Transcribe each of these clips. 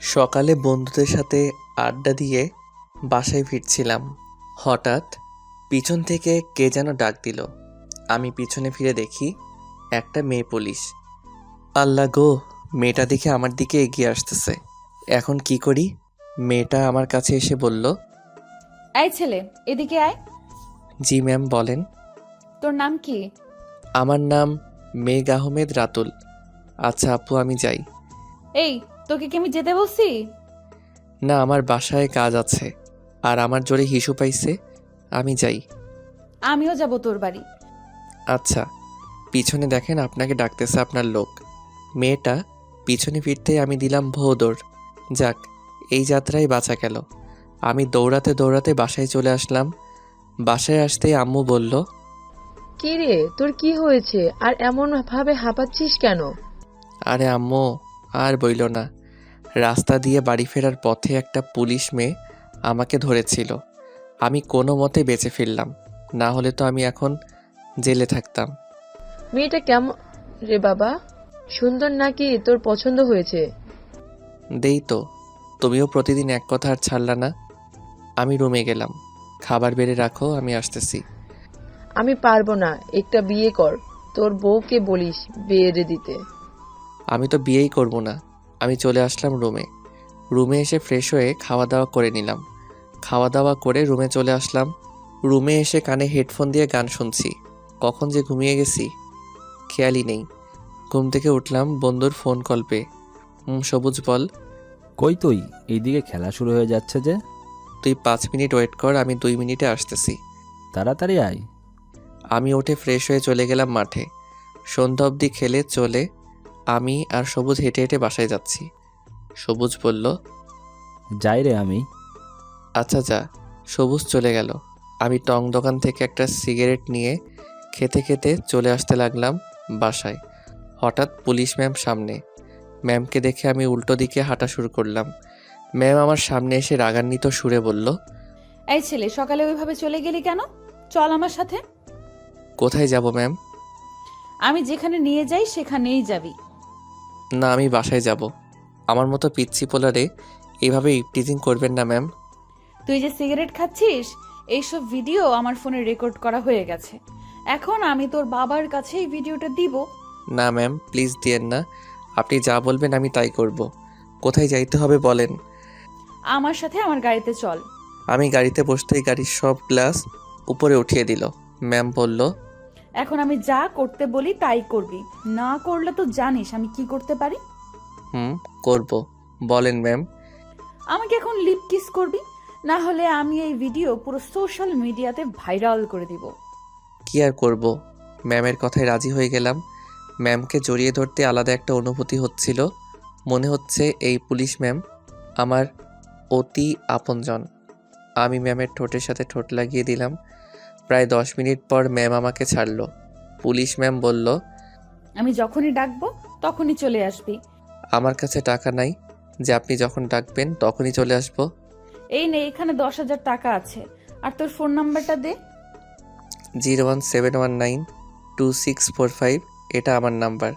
সকালে বন্ধুদের সাথে আড্ডা দিয়ে বাসায় ফিরছিলাম। হঠাৎ পিছন থেকে কে যেন ডাক দিল। আমি পিছনে ফিরে দেখি একটা মেয়ে পুলিশ। আল্লাহ গো, মেয়েটা দেখে আমার দিকে এগিয়ে আসতেছে। এখন কি করি? মেয়েটা আমার কাছে এসে বলল, এই ছেলে, এদিকে আয়। জি ম্যাম বলেন। তোর নাম কি? আমার নাম মেঘ আহমেদ রাতুল। আচ্ছা আপু, আমি যাই। এই, তোকে কি আমি যেতে বলছি? না, আমার বাসায় কাজ আছে আর আমার জোরে হিসু পাইছে, আমি যাই। আমিও যাব তোর বাড়ি। আচ্ছা, পিছনে দেখেন আপনাকে ডাকতেছে আপনার লোক। মেয়েটা পিছনে ফিরতেই আমি দিলাম ভোঁদৌড়। যাক, এই যাত্রায় বাঁচা গেল। আমি দৌড়াতে দৌড়াতে বাসায় চলে আসলাম। বাসায় আসতেই আম্মু বলল, কি রে, তোর কি হয়েছে আর এমন ভাবে হাঁপাচ্ছিস কেন? আরে আম্মু, আর বইল না। রাস্তা দিয়ে বাড়ি ফেরার পথে একটা পুলিশ মেয়ে আমাকে ধরেছিল। আমি কোনো মতে বেঁচে ফিরলাম, না হলে তো আমি এখন জেলে থাকতাম। মেয়েটা কেমন রে বাবা? সুন্দর নাকি তোর পছন্দ হয়েছে? দেই তো, তুমিও প্রতিদিন এক কথা আর ছাড়লা না। আমি রুমে গেলাম। খাবার বেড়ে রাখো, আমি আসতেছি। আমি পারবো না, একটা বিয়ে কর। তোর বউকে বলিস বিয়ে দিতে। আমি তো বিয়েই করব না। আমি চলে আসলাম রুমে। রুমে এসে ফ্রেশ হয়ে খাওয়া দাওয়া করে নিলাম। খাওয়া দাওয়া করে রুমে চলে আসলাম। রুমে এসে কানে হেডফোন দিয়ে গান শুনছি। কখন যে ঘুমিয়ে গেছি খেয়ালই নেই। ঘুম থেকে উঠলাম বন্ধুর ফোন কল পেয়ে। সবুজ বল। কই তুই? এইদিকে খেলা শুরু হয়ে যাচ্ছে যে। তুই 5 মিনিট ওয়েট কর, আমি 2 মিনিটে আসতেছি। তাড়াতাড়ি আয়। আমি উঠে ফ্রেশ হয়ে চলে গেলাম মাঠে। সন্ধ্যা অবধি খেলে চলে আমি আর সবুজ হেঁটে হেঁটে বাসায় যাচ্ছি। সবুজ বলল, যাই রে আমি। আচ্ছা যা। সবুজ চলে গেল। আমি টং দোকান থেকে একটা সিগারেট নিয়ে খেতে খেতে চলে আসতে লাগলাম বাসায়। হঠাৎ পুলিশ ম্যাম সামনে। ম্যামকে দেখে আমি উল্টো দিকে হাঁটা শুরু করলাম। ম্যাম আমার সামনে এসে রাগান্বিত সুরে বলল, এই ছেলে, সকালে ওইভাবে চলে গেলি কেন? চল আমার সাথে। কোথায় যাব ম্যাম? আমি যেখানে নিয়ে যাই সেখানেই যাবি। না, আমি বাসায় যাব। আমার মতো পিচ্ছি পোলারে এইভাবে ইপটিজিং করবেন না ম্যাম। তুই যে সিগারেট খাচ্ছিস, এইসব ভিডিও আমার ফোনে রেকর্ড করা হয়ে গেছে। এখন আমি তোর বাবার কাছে এই ভিডিওটা দিব। না ম্যাম, প্লিজ দিয়েন না। আপনি যা বলবেন আমি তাই করব। কোথায় যাইতে হবে বলেন। আমার সাথে আমার গাড়িতে চল। আমি গাড়িতে বসতেই গাড়ির সব গ্লাস উপরে উঠিয়ে দিল। ম্যাম বলল, এখন আমি যা করতে বলি তাই করবি। না করলে তো জানিস আমি কি করতে পারি। করব। বলেন ম্যাম। আমাকে এখন লিপ কিস করবি, না হলে আমি এই ভিডিও পুরো সোশ্যাল মিডিয়াতে ভাইরাল করে দিব। কি আর করব, ম্যামের কথায় রাজি হয়ে গেলাম। ম্যামকে জড়িয়ে ধরতে আলাদা একটা অনুভূতি হচ্ছিল। মনে হচ্ছে এই পুলিশ ম্যাম আমার অতি আপনজন। আমি ম্যামের ঠোঁটের সাথে ঠোঁট লাগিয়ে দিলাম। প্রায় 10 মিনিট পর ম্যাম আমাকে ছাড়লো। পুলিশ ম্যাম বলল, আমি যখনই ডাকবো তখনই চলে আসবি। আমার কাছে টাকা নাই যে আপনি যখন ডাকবেন তখনই চলে আসবো। এই নে, এখানে 10,000 টাকা আছে। আর তোর ফোন নাম্বারটা দে। 017192645, এটা আমার নাম্বার।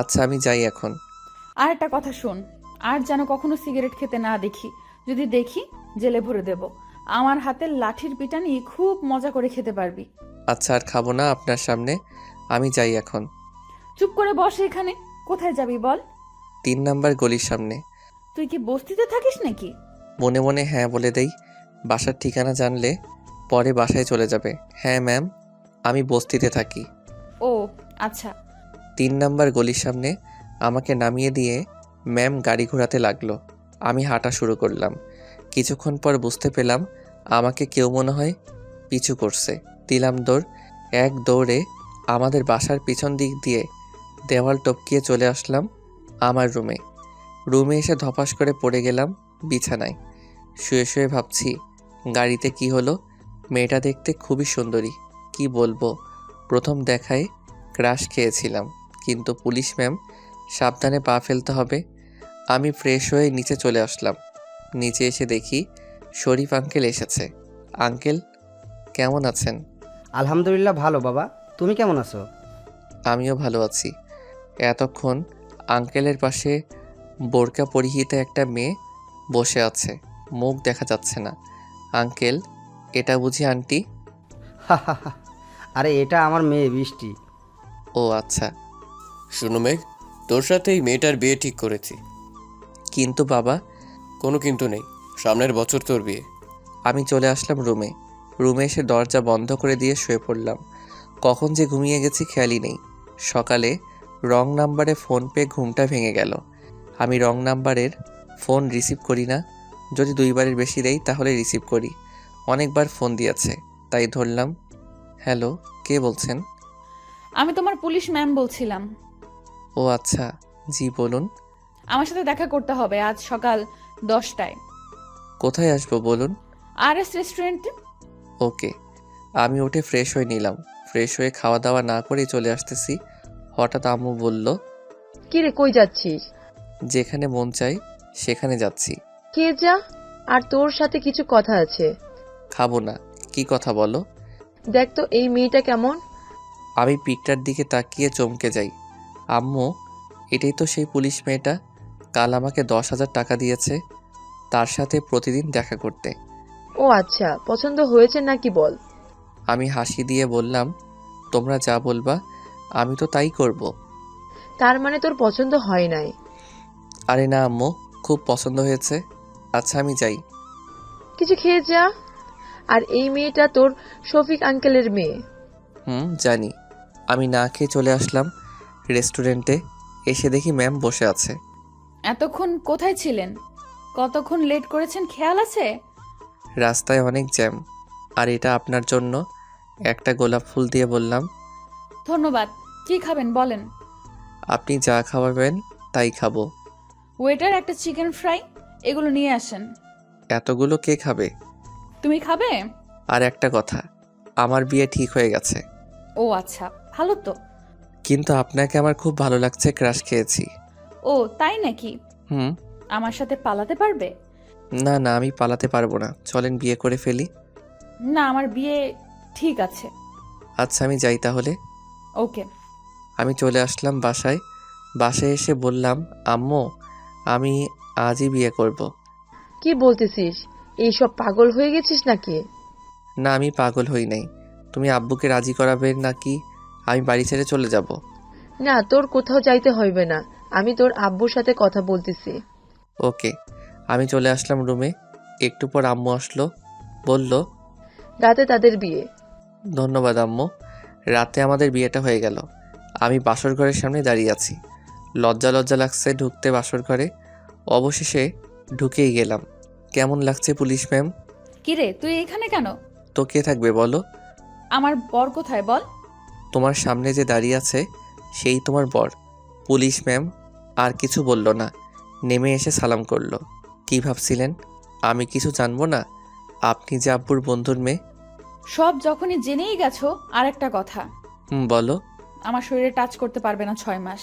আচ্ছা আমি যাই এখন। আর একটা কথা শোন, আর যেন কখনো সিগারেট খেতে না দেখি। যদি দেখি, জেলে ভরে দেব। আমার হাতের লাঠির পিটানি খুব মজা করে খেতে পারবি। আচ্ছা আর খাবো না আপনার সামনে, আমি যাই এখন। চুপ করে বস এখানে। কোথায় যাবি বল? 3 নাম্বার গলির সামনে। তুই কি বস্তিতে থাকিস নাকি? মনে মনে হ্যাঁ বলে দেই। বাসার ঠিকানা জানলে পরে বাসায় চলে যাবে। হ্যাঁ ম্যাম, আমি বস্তিতে থাকি। ও আচ্ছা। 3 নাম্বার গলির সামনে আমাকে নামিয়ে দিয়ে ম্যাম গাড়ি ঘোরাতে লাগলো। আমি হাঁটা শুরু করলাম। কিছুক্ষণ পর বুঝতে পেলাম আমাকে কেউ মনে হয় পিছু করছে। দিলাম দৌড়। এক দৌড়ে আমাদের বাসার পিছন দিক দিয়ে দেওয়াল টপকিয়ে চলে আসলাম আমার রুমে। রুমে এসে ধপাস করে পড়ে গেলাম বিছানায়। শুয়ে শুয়ে ভাবছি গাড়িতে কি হলো। মেয়েটা দেখতে খুবই সুন্দরী, কি বলবো। প্রথম দেখায় ক্রাশ খেয়েছিলাম, কিন্তু পুলিশ ম্যাম সাবধানে পা ফেলতে হবে। আমি ফ্রেশ হয়ে নিচে চলে আসলাম। নিচে এসে দেখি শরীফ আঙ্কেল এসেছে। আঙ্কেল কেমন আছেন? আলহামদুলিল্লাহ ভালো বাবা। তুমি কেমন আছো? আমিও ভালো আছি। এতক্ষণ আঙ্কেলের পাশে বোরকা পরিহিত একটা মেয়ে বসে আছে, মুখ দেখা যাচ্ছে না। আঙ্কেল, এটা বুঝি আন্টি? আরে এটা আমার মেয়ে বৃষ্টি। ও আচ্ছা। শুনো মেঘ, তোর সাথে এই মেয়েটার বিয়ে ঠিক করেছি। কিন্তু বাবা, কোনো কিন্তু নেই, সামনের বছর তোর বিয়ে। আমি চলে আসলাম রুমে। রুমে এসে দরজা বন্ধ করে দিয়ে শুয়ে পড়লাম। কখন যে ঘুমিয়ে গেছি খেয়ালই নেই। সকালে রং নাম্বারে ফোন পেয়ে ঘুমটা ভেঙে গেল। আমি রং নাম্বারের ফোন রিসিভ করি না। যদি 2বারের বেশি দেই তাহলে রিসিভ করি। অনেকবার ফোন দিয়েছে, তাই ধরলাম। হ্যালো, কে বলছেন? আমি তোমার পুলিশ ম্যাম বলছিলাম। ও আচ্ছা, জি বলুন। আমার সাথে দেখা করতে হবে আজ সকাল 10টায় কোথায় আসবো বলুন? RS রেস্টুরেন্টে। ওকে। আমি উঠে ফ্রেশ হয়ে নিলাম। ফ্রেশ হয়ে খাওয়া দাওয়া না করেই চলে আসতেছি। হঠাৎ আম্মু বলল, কি রে, কই যাচ্ছিস? যেখানে মন চাই সেখানে যাচ্ছি। কে যা, আর তোর সাথে কিছু কথা আছে। খাবো না। কি কথা বলো? দেখ তো এই মেয়েটা কেমন। আমি পিকটার দিকে তাকিয়ে চমকে যাই। আম্মু, এটাই তো সেই পুলিশ মেয়েটা কাল আমাকে 10,000 টাকা দিয়েছে তার সাথে প্রতিদিন দেখা করতে। ও আচ্ছা, পছন্দ হয়েছে নাকি বল। আমি হাসি দিয়ে বললাম, তোমরা যা বলবা আমি তো তাই করব। তার মানে তোর পছন্দ হয় নাই? আরে না আম্মু, খুব পছন্দ হয়েছে। আচ্ছা আমি যাই। কিছু খেয়ে যা। আর এই মেয়েটা তোর শফিক আঙ্কেলের মেয়ে। জানি। আমি না খেয়ে চলে আসলাম রেস্টুরেন্টে। এসে দেখি ম্যাম বসে আছে। এতক্ষণ কোথায় ছিলেন? কতক্ষণ লেট করেছেন খেয়াল আছে? রাস্তায় অনেক জ্যাম। আর এটা আপনার জন্য। একটা গোলাপ ফুল দিয়ে বললাম। ধন্যবাদ। কি খাবেন বলেন? আপনি যা খাওয়াবেন তাই খাবো। ওয়েটার, একটা চিকেন ফ্রাই এগুলো নিয়ে আসেন। এতগুলো কে খাবে? তুমি খাবে? আর একটা কথা, আমার বিয়ে ঠিক হয়ে গেছে। ও আচ্ছা, ভালো তো। কিন্তু আপনাকে আমার খুব ভালো লাগছে, ক্রাশ খেয়েছি। ও তাই নাকি? হুম। আমার সাথে পালাতে পারবে? না না, আমি পালাতে পারবো না, চলেন বিয়ে করে ফেলি। না, আমার বিয়ে ঠিক আছে। আচ্ছা আমি যাই তাহলে। ওকে। আমি চলে আসলাম বাসায়। বাসায় এসে বললাম, আম্মু, আমি আজই বিয়ে করব। কি বলতেছিস? এইসব পাগল হয়ে গেছিস নাকি? না, আমি পাগল হই নাই। তুমি আব্বুকে রাজি করাবে নাকি আমি বাড়ি ছেড়ে চলে যাব? না, তোর কোথাও যাইতে হইবে না, আমি তোর আব্বুর সাথে কথা বলতেছি। ওকে। আমি চলে আসলাম রুমে। একটু পর আম্মু আসলো, বলল, রাতে তাদের বিয়ে। ধন্যবাদ আম্মু। রাতে আমাদের বিয়েটা হয়ে গেল। আমি বাসর ঘরের সামনে দাঁড়িয়ে আছি। লজ্জা লজ্জা লাগছে ঢুকতে বাসর ঘরে। অবশেষে ঢুকেই গেলাম। কেমন লাগছে পুলিশ ম্যাম? কিরে, তুই এখানে কেন? তো কে থাকবে বলো? আমার বর কোথায় বল? তোমার সামনে যে দাঁড়িয়ে আছে সেই তোমার বর। পুলিশ ম্যাম আর কিছু বলল না, নেমে এসে সালাম করলো। কি ভাবছিলেন আমি কিছু জানবো না? আপনি যে আব্বুর বন্ধুর মেয়ে। সব যখনই জেনেই গেছো, আর একটা কথা, বলো। আমার শরীরে টাচ করতে পারবে না 6 মাস।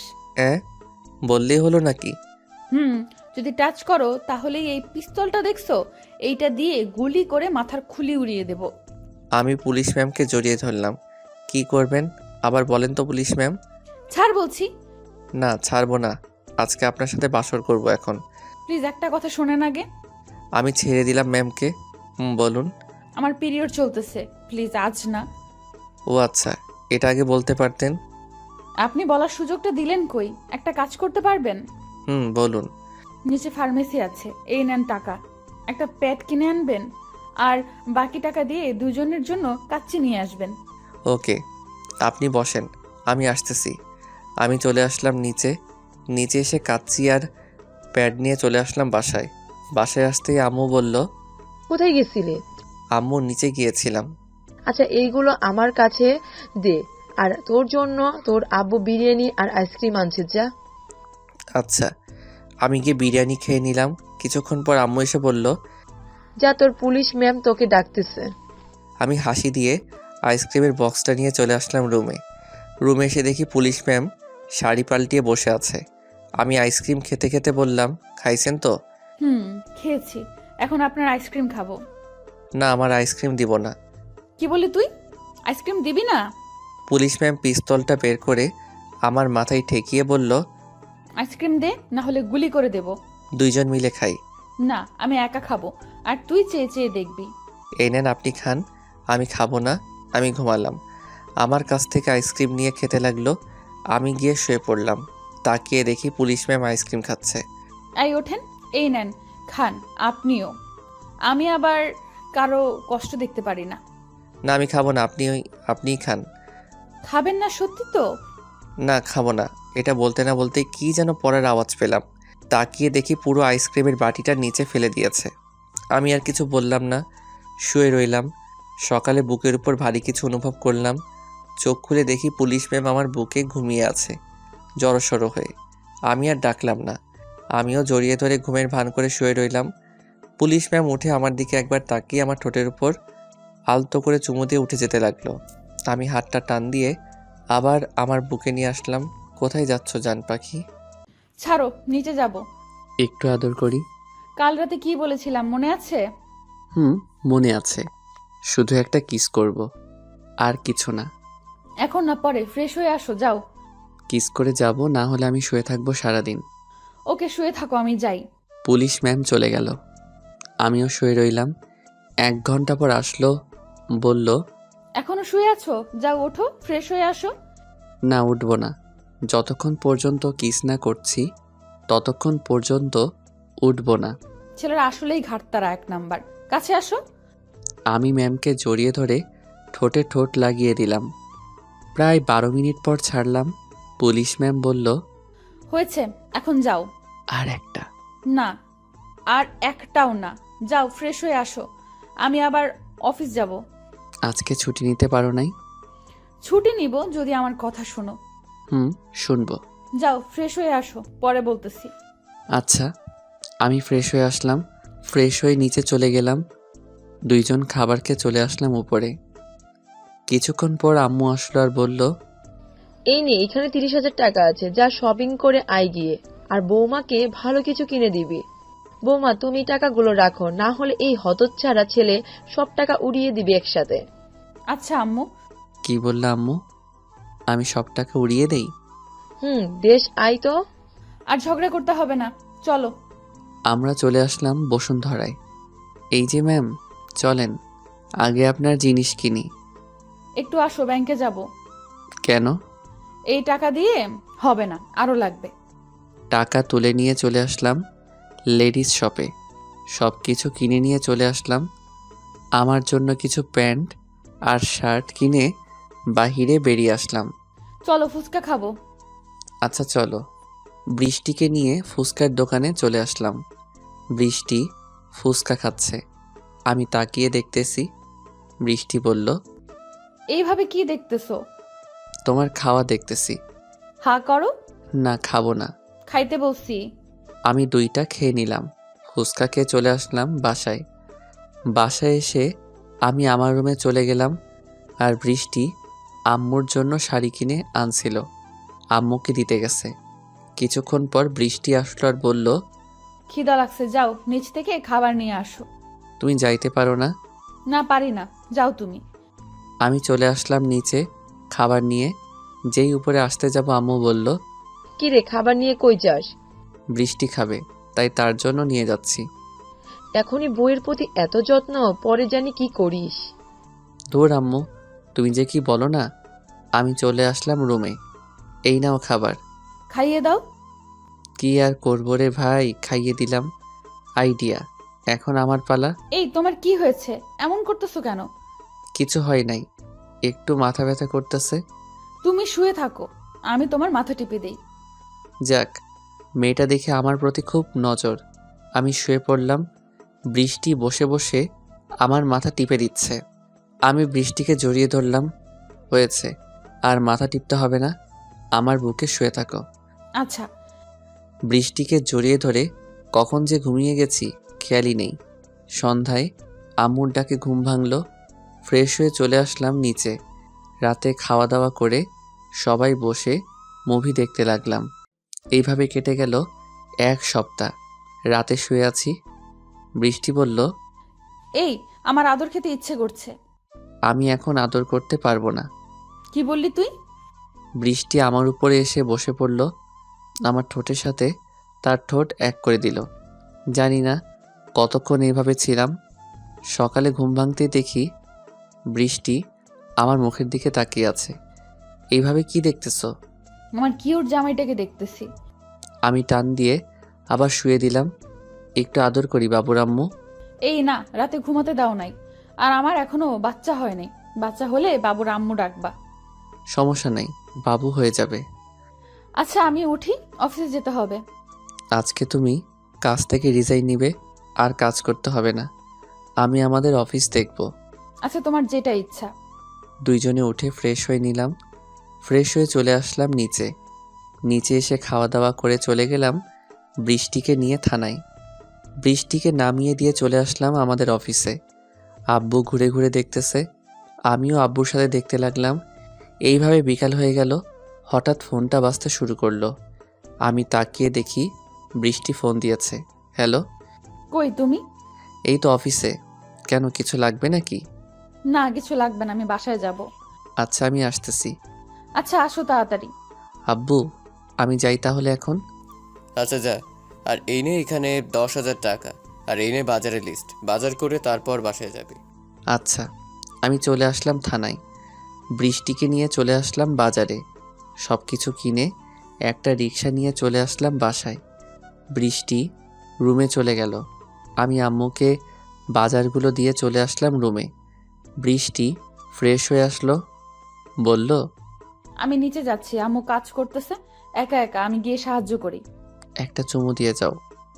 বললেই হলো নাকি? যদি টাচ করো তাহলেই এই পিস্তলটা দেখছো, এইটা দিয়ে গুলি করে মাথার খুলি উড়িয়ে দেব। আমি পুলিশ ম্যামকে জড়িয়ে ধরলাম। কি করবেন আবার বলেন তো পুলিশ ম্যাম? ছাড় বলছি। না, ছাড়বো না। আজকে আপনার সাথে বাসর করব এখন। প্লিজ একটা কথা শোনেন আগে। আমি ছেড়ে দিলাম ম্যামকে। বলুন। আমার পিরিয়ড চলতেছে, প্লিজ আজ না। ও আচ্ছা, এটা আগে বলতে পারতেন। আপনি বলার সুযোগটা দিলেন কই? একটা কাজ করতে পারবেন? বলুন। নিচে ফার্মেসি আছে, এই নেন টাকা। একটা প্যাড কিনে আনবেন, আর বাকি টাকা দিয়ে দুজনের জন্য কাচ্চি নিয়ে আসবেন। ওকে, আপনি বসেন, আমি আসতেছি। আমি চলে আসলাম নিচে। নিচে এসে কাচ্চি আর প্যাড নিয়ে চলে আসলাম বাসায়। বাসায় আসতেই আম্মু বলল, কোথায় গেছিলি? আম্মু নিচে গিয়েছিলাম। আচ্ছা, এইগুলো আমার কাছে দে, আর তোর জন্য তোর আব্বু বিরিয়ানি আর আইসক্রিম আনছে, যা। আচ্ছা। আমি গিয়ে বিরিয়ানি খেয়ে নিলাম। কিছুক্ষণ পর আম্মু এসে বলল, যা, তোর পুলিশ ম্যাম তোকে ডাকতেছে। আমি হাসি দিয়ে আইসক্রিমের বক্সটা নিয়ে চলে আসলাম রুমে। রুমে এসে দেখি পুলিশ ম্যাম শাড়ি পাল্টিয়ে বসে আছে। আমি আইসক্রিম খেতে খেতে বললাম, খাইছেন তো? খেয়েছি, এখন আপনার আইসক্রিম খাবো। না, আমার আইসক্রিম দিব না। কি বলি তুই? আইসক্রিম দিবি না? পুলিশ ম্যাম পিস্তলটা বের করে আমার মাথায় ঠেকিয়ে বলল, আইসক্রিম দে, না হলে গুলি করে দেব। দুইজন মিলে খাই। না, আমি একা খাবো, আর তুই চেয়ে চেয়ে দেখবি। এই নেন, আপনি খান। আমি খাবো না। আমি ঘুমালাম। আমার কাছ থেকে আইসক্রিম নিয়ে খেতে লাগলো। আমি গিয়ে শুয়ে পড়লাম। তাকিয়ে দেখি পুলিশ ম্যাম আইসক্রিম খাচ্ছে। এই ওঠেন, এই নেন, খান আপনিও। আমি আবার কারো কষ্ট দেখতে পারি না। না, আমি খাবো না। আপনিই খান। খাবেন না সত্যি তো? না, খাবো না। এটা বলতে না বলতে কি যেন পড়ার আওয়াজ পেলাম। তাকিয়ে দেখি পুরো আইসক্রিমের বাটিটা নিচে ফেলে দিয়েছে। আমি আর কিছু বললাম না, শুয়ে রইলাম। সকালে বুকের উপর ভারী কিছু অনুভব করলাম। চোখ খুলে দেখি পুলিশ ম্যাম আমার বুকে ঘুমিয়ে আছে, জড়সড় হয়ে। আমি আর ডাকলাম না। আমিও জড়িয়ে ধরে ঘুমের ভান করে শুয়ে রইলাম। পুলিশ ম্যাম উঠে আমার দিকে একবার তাকিয়ে আমার ঠোঁটের উপর আলতো করে চুমু দিয়ে উঠে যেতে লাগলো। আমি হাতটা টান দিয়ে আবার আমার বুকে নিয়ে আসলাম। কোথায় যাচ্ছ জান পাখি? ছাড়ো, নিচে যাব। একটু আদর করি। কাল রাতে কি বলেছিলাম মনে আছে? মনে আছে। শুধু একটা কিস করব, আর কিছু না। এখন না, পরে ফ্রেশ হয়ে আসো, যাও। কিস করে যাব, না হলে আমি শুয়ে থাকবো সারাদিন। ওকে, শুয়ে থাকো, আমি যাই। পুলিশ ম্যাম চলে গেল। আমিও শুয়ে রইলাম। 1 ঘন্টা পর আসলো, বলল, এখনো শুয়ে আছো? যাও, ওঠো, ফ্রেশ হয়ে আসো। না, উঠবো না। যতক্ষণ পর্যন্ত কিস না করছি ততক্ষণ পর্যন্ত উঠবো না। ছেলেরা আসলেই ঘাটতারা 1 নাম্বার। কাছে আসো। আমি ম্যামকে জড়িয়ে ধরে ঠোঁটে ঠোঁট লাগিয়ে দিলাম। প্রায় 12 মিনিট পর ছাড়লাম। পুলিশ ম্যাম বলল, হয়েছে, এখন যাও। আর একটা। না, আর একটাও না। যাও, ফ্রেশ হয়ে আসো। আমি আবার অফিস যাব। আজকে ছুটি নিতে পারো নাই? ছুটি নিব যদি আমার কথা শোনো। শুনবো। যাও, ফ্রেশ হয়ে আসো, পরে বলতেছি। আচ্ছা। আমি ফ্রেশ হয়ে আসলাম। ফ্রেশ হয়ে নিচে চলে গেলাম। দুইজন খাবার খেয়ে চলে আসলাম উপরে। কিছুক্ষণ পর আম্মু আসলো আর বলল, এই নে, এখানে 30,000 টাকা আছে, যা শপিং করে আয় গিয়ে, আর বৌমাকে ভালো কিছু কিনে দিবি। বৌমা, তুমি টাকাগুলো রাখো, না হলে এই হতচ্ছাড়া ছেলে সব টাকা উড়িয়ে দিবে একসাথে। আচ্ছা আম্মু। কি বললা আম্মু? আমি সব টাকা উড়িয়ে দেই? দেশ আয় তো। আর ঝগড়া করতে হবে না, চলো। আমরা চলে আসলাম বসুন্ধরায়। এই যে ম্যাম, চলেন আগে আপনার জিনিস কিনি। একটু আসো, ব্যাংকে যাব। কেন? এই টাকা দিয়ে হবে না, আরো লাগবে। টাকা তুলে নিয়ে চলে আসলাম লেডিস শপে। সব কিছু কিনে নিয়ে চলে আসলাম। আমার জন্য কিছু প্যান্ট আর শার্ট কিনে বাহিরে বেরিয়ে আসলাম। চলো, ফুচকা খাবো। আচ্ছা চলো। বৃষ্টিকে নিয়ে ফুচকার দোকানে চলে আসলাম। বৃষ্টি ফুচকা খাচ্ছে। আমি তাকিয়ে দেখতেছি। বৃষ্টি বলল, এইভাবে কি দেখতেছো? তোমার খাওয়া দেখতেছি। হা করো। না, খাবো না। খাইতে বলছি। আমি 2টা খেয়ে নিলাম। ফুচকা খেয়ে চলে আসলাম বাসায়। বাসায় এসে আমি আমার রুমে চলে গেলাম। আর বৃষ্টি আম্মুর জন্য শাড়ি কিনে আনছিল, আম্মুকে দিতে গেছে। কিছুক্ষণ পর বৃষ্টি আসলো আর বলল, খিদা লাগছে, যাও নিচ থেকে খাবার নিয়ে আসো। তুমি যাইতে পারো না? না, পারি না, যাও তুমি। আমি চলে আসলাম নিচে খাবার নিয়ে। যেই উপরে আসতে যাব আম্মু বলল, কি রে, খাবার নিয়ে কই যাস? বৃষ্টি খাবে, তাই তার জন্য নিয়ে যাচ্ছি। এখনই বইয়ের প্রতি এত যত্ন, পরে জানি কি করিস। ধুর আম্মু, তুমি যে কি বলো না। আমি চলে আসলাম রুমে। এই নাও খাবার। খাইয়ে দাও। কি আর করবো রে ভাই, খাইয়ে দিলাম। আইডিয়া। এখন আমার পালা। এই, তোমার কি হয়েছে? এমন করতেছো কেন? কিছু হয় নাই, একটু মাথা ব্যথা করতেছে। তুমি শুয়ে থাকো, আমি তোমার মাথা টিপে দেই। যাক, মেয়েটা দেখে আমার প্রতি খুব নজর। আমি শুয়ে পড়লাম। বৃষ্টি বসে বসে আমার মাথা টিপে দিচ্ছে। আমি বৃষ্টিকে জড়িয়ে ধরলাম। হয়েছে, আর মাথা টিপতে হবে না, আমার বুকে শুয়ে থাকো। আচ্ছা। বৃষ্টিকে জড়িয়ে ধরে কখন যে ঘুমিয়ে গেছি খেয়ালই নেই। সন্ধ্যায় আম্মুর ডাকে ঘুম ভাঙল। ফ্রেশ হয়ে চলে আসলাম নিচে। রাতে খাওয়া দাওয়া করে সবাই বসে মুভি দেখতে লাগলাম। এইভাবে কেটে গেল 1 সপ্তাহ। রাতে শুয়ে আছি। বৃষ্টি বলল, এই, আমার আদর খেতে ইচ্ছে করছে। আমি এখন আদর করতে পারবো না। কি বললি তুই? বৃষ্টি আমার উপরে এসে বসে পড়ল। আমার ঠোঁটের সাথে তার ঠোঁট এক করে দিল। জানি না কতক্ষণ এইভাবে ছিলাম। সকালে ঘুম ভাঙতেই দেখি বৃষ্টি আমার মুখের দিকে তাকিয়ে আছে। এইভাবে কি দেখতেছো? আমার কিউট জামাইটাকে দেখতেছি। আমি টান দিয়ে আবার শুয়ে দিলাম। একটু আদর করি বাবুর আম্মু। এই না, রাতে ঘুমাতে দাও নাই। আর আমার এখনো বাচ্চা হয় নাই। বাচ্চা হলে বাবুর আম্মু ডাকবা। সমস্যা নাই, বাবু হয়ে যাবে। আচ্ছা আমি উঠি, অফিসে যেতে হবে। আজকে তুমি কাজ থেকে রিজাইন নিবে, আর কাজ করতে হবে না। আমি আমাদের অফিস দেখব। আচ্ছা তোমার যেটা ইচ্ছা। দুইজনে উঠে ফ্রেশ হয়ে নিলাম। ফ্রেশ হয়ে চলে আসলাম নিচে। নিচে এসে খাওয়া দাওয়া করে চলে গেলাম বৃষ্টিকে নিয়ে থানায়। বৃষ্টিকে নামিয়ে দিয়ে চলে আসলাম আমাদের অফিসে। আব্বু ঘুরে ঘুরে দেখতেছে, আমিও আব্বুর সাথে দেখতে লাগলাম। এইভাবে বিকাল হয়ে গেল। হঠাৎ ফোনটা বাজতে শুরু করলো। আমি তাকিয়ে দেখি বৃষ্টি ফোন দিয়েছে। হ্যালো। কই তুমি? এই তো অফিসে। কেন, কিছু লাগবে নাকি? না কিছু লাগবে না, আমি বাসায় যাব। আচ্ছা আমি আসতেছি। আচ্ছা আসো তাড়াতাড়ি। আব্বু আমি যাই তাহলে এখন। আচ্ছা যা। আর এই নে এখানে 10,000 টাকা। আর এই নে বাজারের লিস্ট। বাজার করে তারপর বাসায় যাবি। আচ্ছা। আমি চলে আসলাম থানায়। বৃষ্টিকে নিয়ে চলে আসলাম বাজারে। সব কিছু কিনে একটা রিক্সা নিয়ে চলে আসলাম বাসায়। বৃষ্টি রুমে চলে গেল। আমি আম্মুকে বাজারগুলো দিয়ে চলে আসলাম রুমে। বৃষ্টি ফ্রেশ হয়ে আসলো, বলল, আমি নিচে যাচ্ছি, আম্মু কাজ করতেছে একা একা, আমি গিয়ে সাহায্য করি। একটা চুমু দিয়ে যাও।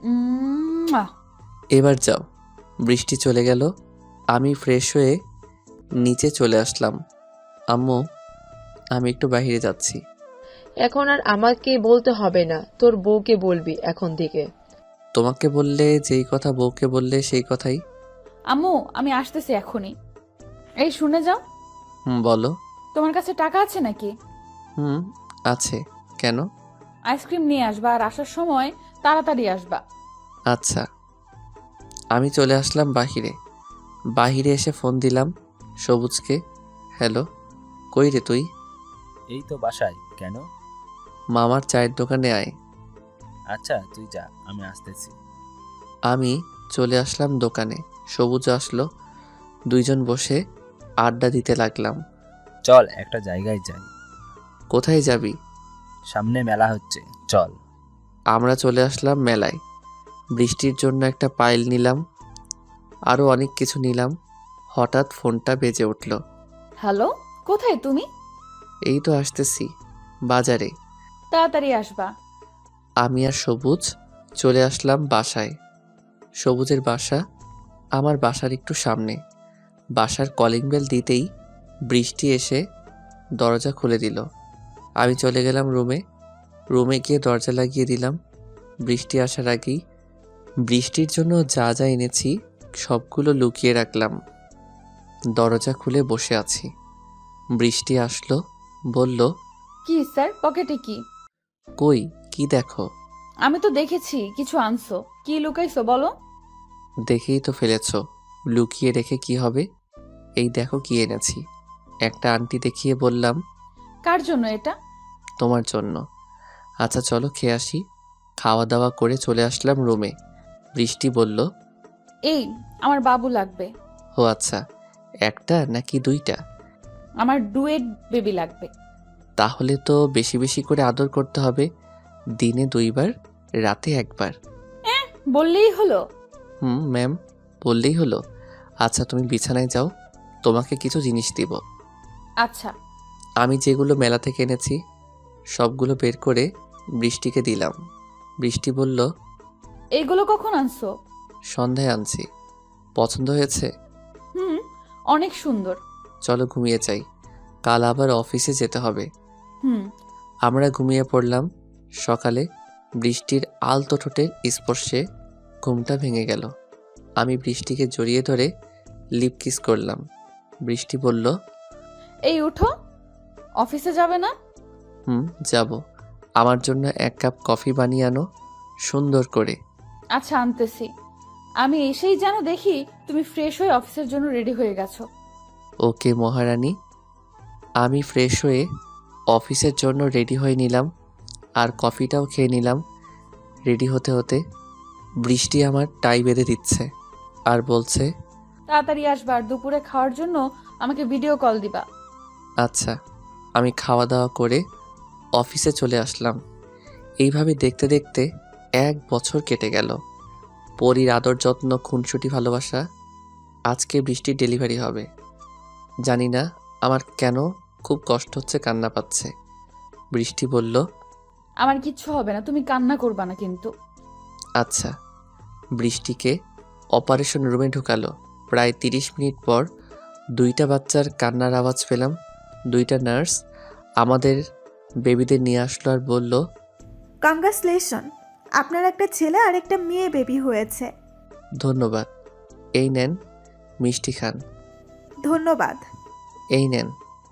উম্মুয়া। এবার যাও। বৃষ্টি চলে গেল। আমি ফ্রেশ হয়ে নিচে চলে আসলাম। আম্মু আমি একটু বাইরে যাচ্ছি। এখন আর আমাকে বলতে হবে না, তোর বউকে বলবি এখন থেকে। তোমাকে বললে যেই কথা বউকে বললে সেই কথাই। আম্মু আমি আসতেছি এখনই। এই শুনে যাও, বলো। তোমার কাছে টাকা আছে নাকি? আছে। কেন? আইসক্রিম নিয়ে আসবা, আর আসার সময় তাড়াতাড়ি আসবা। আচ্ছা। আমি চলে আসলাম বাহিরে। বাহিরে এসে ফোন দিলাম সবুজকে। হ্যালো। কই রে তুই? এই তো বাসায়। কেন? মামার চায়ের দোকানে আয়। আচ্ছা তুই যা, আমি আসতেছি। আমি চলে আসলাম দোকানে। সবুজ আসলো। দুইজন বসে আড্ডা দিতে লাগলাম। চল একটা জায়গায় যাই। কোথায় যাবি? সামনে মেলা হচ্ছে, চল। আমরা চলে আসলাম মেলায়। বৃষ্টির জন্য একটা পাইল নিলাম, আরও অনেক কিছু নিলাম। হঠাৎ ফোনটা বেজে উঠল। হ্যালো, কোথায় তুমি? এই তো আসতেছি বাজারে। তাড়াতাড়ি আসবা। আমি আর সবুজ চলে আসলাম বাসায়। সবুজের বাসা আমার বাসার একটু সামনে। বাসার কলিং বেল দিতেই বৃষ্টি এসে দরজা খুলে দিল। আমি চলে গেলাম রুমে। রুমে গিয়ে দরজা লাগিয়ে দিলাম। বৃষ্টি আসার আগেই বৃষ্টির জন্য যা যা এনেছি সবগুলো লুকিয়ে রাখলাম। দরজা খুলে বসে আছি। বৃষ্টি আসলো, বলল, কি স্যার, পকেটে কি? কই কি দেখো? আমি তো দেখেছি কিছু আনছো, কি লুকাইছো বলো? দেখেই তো ফেলেছো, লুকিয়ে রেখে কি হবে? এই দেখো কি এনেছি। একটা আন্টি দেখিয়ে বললাম, কার জন্য এটা? তোমার জন্য। আচ্ছা চলো খেয়ে আসি। খাওয়া দাওয়া করে চলে আসলাম রুমে। বৃষ্টি বলল, এই আমার বাবু লাগবে। ও আচ্ছা, একটা নাকি দুইটা? আমার ডুয়েট বেবি লাগবে। তাহলে তো বেশি বেশি করে আদর করতে হবে। দিনে 2 বার, রাতে 1 বার। বললেই হলো। ম্যাম, বললেই হলো। আচ্ছা তুমি বিছানায় যাও, তোমাকে কিছু জিনিস দিব। আচ্ছা। আমি যেগুলো মেলা থেকে এনেছি সবগুলো বের করে বৃষ্টিকে দিলাম। বৃষ্টি বলল, এগুলো কখন আনছো? সন্ধ্যায় আনছি। পছন্দ হয়েছে? হুম, অনেক সুন্দর। চলো ঘুমিয়ে যাই, কাল আবার অফিসে যেতে হবে। হুম। আমরা ঘুমিয়ে পড়লাম। সকালে বৃষ্টির আলতো ঠোঁটের স্পর্শে ঘুমটা ভেঙে গেল। আমি বৃষ্টিকে জড়িয়ে ধরে লিপ কিস করলাম। বৃষ্টি বলল, এই উঠো, অফিসে যাবে না? যাব। আমার জন্য 1 কাপ কফি বানিয়ে আনো সুন্দর করে। আচ্ছা আনতেছি। আমি এসেই যেন দেখি তুমি ফ্রেশ হয়ে অফিসের জন্য রেডি হয়ে গেছো। ওকে মহারানী। আমি ফ্রেশ হয়ে অফিসের জন্য রেডি হয়ে নিলাম। আর কফিটাও খেয়ে নিলাম। রেডি হতে হতে বৃষ্টি আমার টাই বেঁধে দিচ্ছে আর বলছে, তাড়াতাড়ি আসবার, দুপুরে খাওয়ার জন্য আমাকে ভিডিও কল দিবা। আচ্ছা। আমি খাওয়া দাওয়া করে অফিসে চলে আসলাম। এইভাবে দেখতে দেখতে 1 বছর কেটে গেল। পরীর আদর যত্ন, খুনসুটি, ভালোবাসা। আজকে বৃষ্টির ডেলিভারি হবে। জানি না আমার কেন খুব কষ্ট হচ্ছে, কান্না পাচ্ছে। বৃষ্টি বলল, আমার কিচ্ছু হবে না, তুমি কান্না করবা না কিন্তু। আচ্ছা। বৃষ্টিকে অপারেশন রুমে ঢুকালো। প্রায় 30 মিনিট পর 2টা বাচ্চার কান্নার আওয়াজ পেলাম। 2টা নার্স আমাদের বেবিদের নিয়ে আসলো আর বলল, কংগ্রাচুলেশন, আপনার একটা ছেলে আর একটা মেয়ে বেবি হয়েছে। ধন্যবাদ। এই নেন মিষ্টি খান। ধন্যবাদ। এই নেন,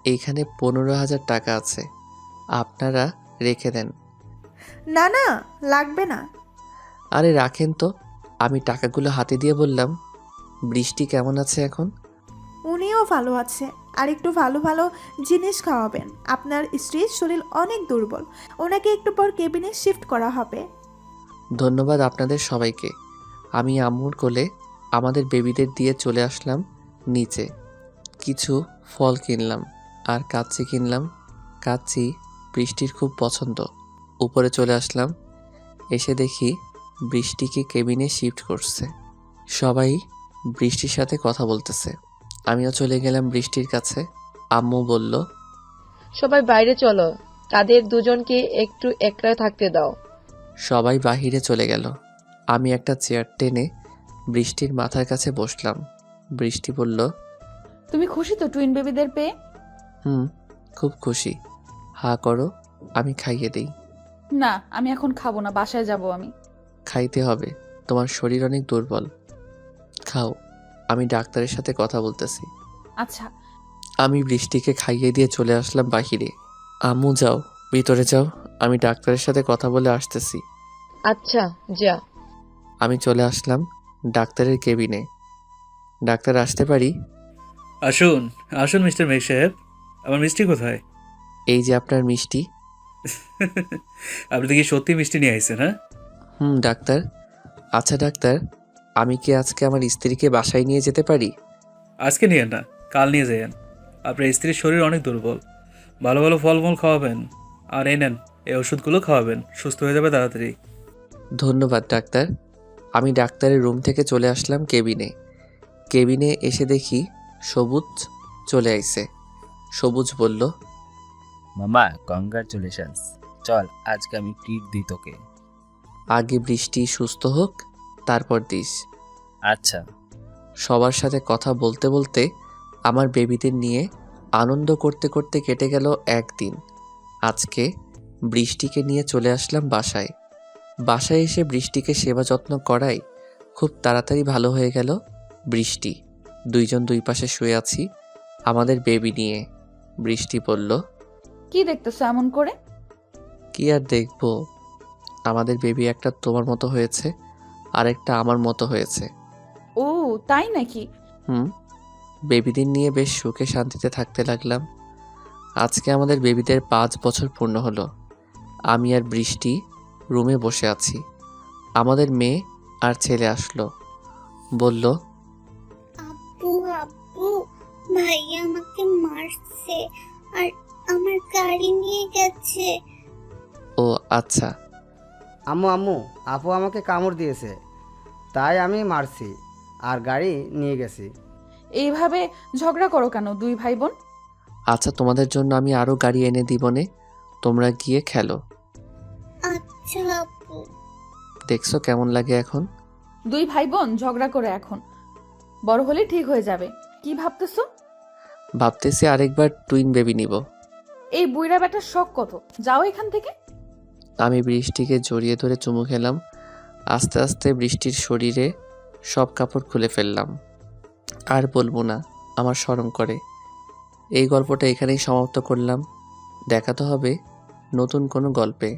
এইখানে 15,000 টাকা আছে, আপনারা রেখে দেন। না না, লাগবে না। আরে রাখেন তো। আমি টাকাগুলো হাতে দিয়ে বললাম, বৃষ্টি কেমন আছে এখন? উনিও ভালো আছে, আর একটু ভালো ভালো জিনিস খাওয়াবেন। আপনার স্ত্রীর শরীর অনেক দুর্বল, ওনাকে একটু পর কেবিনে শিফট করা হবে। ধন্যবাদ আপনাদের সবাইকে। আমি আম্মুর কোলে আমাদের বেবিদের দিয়ে চলে আসলাম নিচে। কিছু ফল কিনলাম আর কাচ্চি কিনলাম। কাচ্চি বৃষ্টির খুব পছন্দ। উপরে চলে আসলাম। এসে দেখি বৃষ্টিকে কেবিনে শিফট করছে। সবাই বৃষ্টির সাথে কথা বলতেছে। আমিও চলে গেলাম বৃষ্টির কাছে। আম্মু বলল, সবাই বাইরে চলো, তাদের দুজনকে একটু একলা থাকতে দাও। সবাই বাহিরে চলে গেল। আমি একটা চেয়ার টেনে বৃষ্টির মাথার কাছে বসলাম। বৃষ্টি বলল, তুমি খুশি তো টুইন বেবিদের পেয়ে? হুম, খুব খুশি। হা করো, আমি খাইয়ে দেই। না, আমি এখন খাবো না, বাসায় যাব আমি। খাইতে হবে, তোমার শরীর অনেক দুর্বল। খাও, আমি ডাক্তারের সাথে কথা বলতেছি। আচ্ছা। আমি বৃষ্টিকে খাইয়ে দিয়ে চলে আসলাম বাহিরে। আম্মু যাও, ভিতরে যাও, আমি ডাক্তারের সাথে কথা বলে আসতেছি। আচ্ছা, যা। আমি চলে আসলাম ডাক্তারের কেবিনে। ডাক্তার, আসতে পারি? আসুন আসুন মিস্টার মেঘ সাহেব, আমার মিষ্টি কোথায়? এই যে আপনার মিষ্টি। আপনি কি সত্যি মিষ্টি নিয়ে আইছেন? হ্যাঁ, ডাক্তার। আচ্ছা ডাক্তার, আমি কি আজকে আমার স্ত্রীকে বাসায় নিয়ে যেতে পারি? আজকে নিয়েন না, কাল নিয়ে যাইয়েন। আপনার স্ত্রীর শরীর অনেক দুর্বল, ভালো ভালো ফলমূল খাওয়াবেন, আর এই নেন, এই ওষুধগুলো খাওয়াবেন, সুস্থ হয়ে যাবে তাড়াতাড়ি। ধন্যবাদ ডাক্তার। আমি ডাক্তারের রুম থেকে চলে আসলাম কেবিনে। কেবিনে এসে দেখি সবুজ চলে আইছে। সবুজ বলল, মামা কংগ্রাচুলেশনস, চল আজকে আমি ট্রিট দিই তোকে। আগে বৃষ্টি সুস্থ হোক, তারপর দিস। আচ্ছা। সবার সাথে কথা বলতে বলতে আমার বেবিদের নিয়ে আনন্দ করতে করতে কেটে গেল একদিন। আজকে বৃষ্টিকে নিয়ে চলে আসলাম বাসায়। বাসায় এসে বৃষ্টিকে সেবা যত্ন করাই খুব তাড়াতাড়ি ভালো হয়ে গেল। বৃষ্টি, 2জন 2 পাশে শুয়ে আছি আমাদের বেবি নিয়ে। বৃষ্টি বলল, কি দেখতেছো এমন করে? কি আর দেখবো, আমাদের বেবি একটা তোমার মতো হয়েছে আর একটা আমার মতো হয়েছে। ও তাই নাকি? বেবিদের নিয়ে বেশ সুখে শান্তিতে থাকতে লাগলাম। আজকে আমাদের বেবিদের 5 বছর পূর্ণ হলো। আমি আর বৃষ্টি রুমে বসে আছি। আমাদের মেয়ে আর ছেলে আসলো। বলল, আব্বু আব্বু, ভাইয়া আমাকে মারছে আর আমার গাড়ি নিয়ে গেছে। ও আচ্ছা। আম্মু আম্মু, আপু আমাকে কামড় দিয়েছে, তাই আমি মারছি আর গাড়ি নিয়ে গেছি। এইভাবে ঝগড়া করো কেন 2 ভাই বোন? আচ্ছা, তোমাদের জন্য আমি আরো গাড়ি এনে দিবনে, তোমরা গিয়ে খেলো। আচ্ছা আব্বু। দেখছো কেমন লাগে এখন? 2 ভাই বোন ঝগড়া করে এখন, বড় হলে ঠিক হয়ে যাবে। কি ভাবতেছো? ভাবতেছি আরেকবার টুইন বেবি নিব। এই বুইড়া বেটার শখ কত, যাও এখান থেকে। আমি বৃষ্টিকে জড়িয়ে ধরে চুমু খেলাম। আস্তে আস্তে বৃষ্টির শরীরে সব কাপড় খুলে ফেললাম। আর বলবো না, আমার শরম করে। এই গল্পটা এখানেই সমাপ্ত করলাম। দেখাতে হবে নতুন কোনো গল্পে।